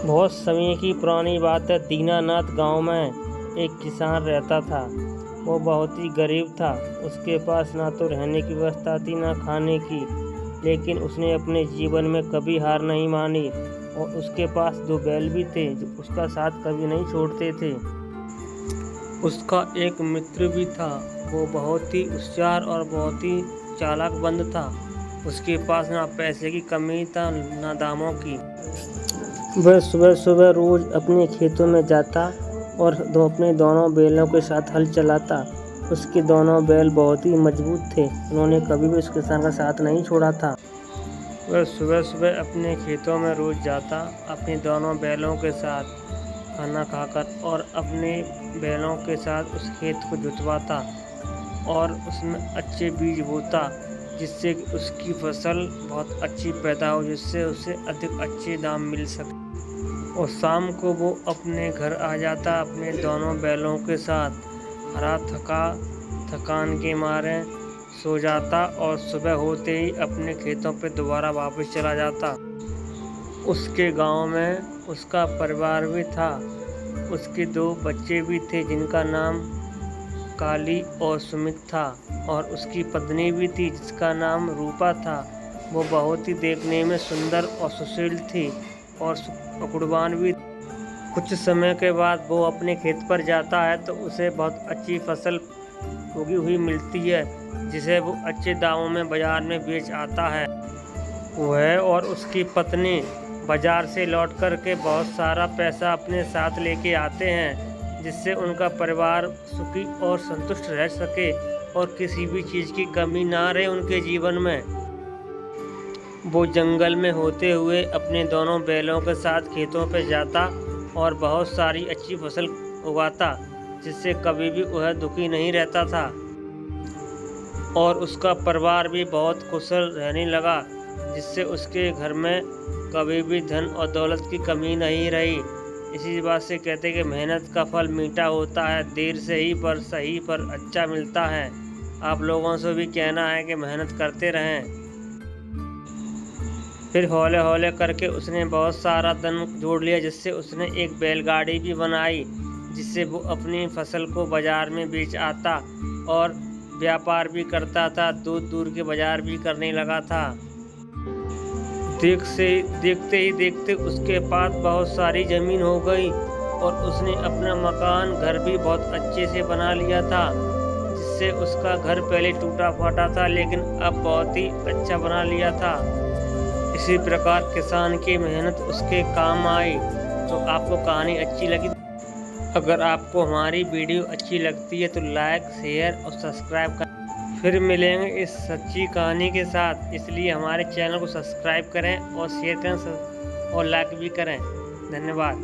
बहुत समय की पुरानी बात है। दीनानाथ गांव में एक किसान रहता था। वो बहुत ही गरीब था। उसके पास ना तो रहने की व्यवस्था थी ना खाने की, लेकिन उसने अपने जीवन में कभी हार नहीं मानी और उसके पास 2 बैल भी थे जो उसका साथ कभी नहीं छोड़ते थे। उसका एक मित्र भी था। वो बहुत ही होशियार और बहुत ही चालाक बंद था। उसके पास ना पैसे की कमी था ना दामों की। वह सुबह सुबह रोज अपने खेतों में जाता और अपने दोनों बैलों के साथ हल चलाता। उसके दोनों बैल बहुत ही मजबूत थे। उन्होंने कभी भी उस किसान का साथ नहीं छोड़ा था। वह सुबह सुबह अपने खेतों में रोज जाता अपने दोनों बैलों के साथ खाना खाकर और अपने बैलों के साथ उस खेत को जुतवाता और उसमें अच्छे बीज बोता, जिससे उसकी फसल बहुत अच्छी पैदा हो, जिससे उसे अधिक अच्छे दाम मिल सके। और शाम को वो अपने घर आ जाता अपने दोनों बैलों के साथ। हरा थकान के मारे सो जाता और सुबह होते ही अपने खेतों पे दोबारा वापस चला जाता। उसके गांव में उसका परिवार भी था। उसके 2 बच्चे भी थे जिनका नाम काली और सुमित था, और उसकी पत्नी भी थी जिसका नाम रूपा था। वो बहुत ही देखने में सुंदर और सुशील थी और कुर्बान भी। कुछ समय के बाद वो अपने खेत पर जाता है तो उसे बहुत अच्छी फसल उगी हुई मिलती है, जिसे वो अच्छे दामों में बाजार में बेच आता है। वह और उसकी पत्नी बाजार से लौट कर के बहुत सारा पैसा अपने साथ लेके आते हैं, जिससे उनका परिवार सुखी और संतुष्ट रह सके और किसी भी चीज़ की कमी ना रहे उनके जीवन में। वो जंगल में होते हुए अपने दोनों बैलों के साथ खेतों पे जाता और बहुत सारी अच्छी फसल उगाता, जिससे कभी भी वह दुखी नहीं रहता था। और उसका परिवार भी बहुत कुशल रहने लगा, जिससे उसके घर में कभी भी धन और दौलत की कमी नहीं रही। इसी बात से कहते हैं कि मेहनत का फल मीठा होता है, देर से ही पर सही पर अच्छा मिलता है। आप लोगों से भी कहना है कि मेहनत करते रहें। फिर हौले हौले करके उसने बहुत सारा धन जोड़ लिया, जिससे उसने एक बैलगाड़ी भी बनाई, जिससे वो अपनी फसल को बाजार में बेच आता और व्यापार भी करता था। दूर दूर के बाजार भी करने लगा था। देखते ही देखते उसके पास बहुत सारी ज़मीन हो गई और उसने अपना मकान घर भी बहुत अच्छे से बना लिया था, जिससे उसका घर पहले टूटा फाटा था लेकिन अब बहुत ही अच्छा बना लिया था। इसी प्रकार किसान की मेहनत उसके काम आई। तो आपको कहानी अच्छी लगी? अगर आपको हमारी वीडियो अच्छी लगती है तो लाइक, शेयर और सब्सक्राइब कर। फिर मिलेंगे इस सच्ची कहानी के साथ, इसलिए हमारे चैनल को सब्सक्राइब करें और शेयर करें और लाइक भी करें। धन्यवाद।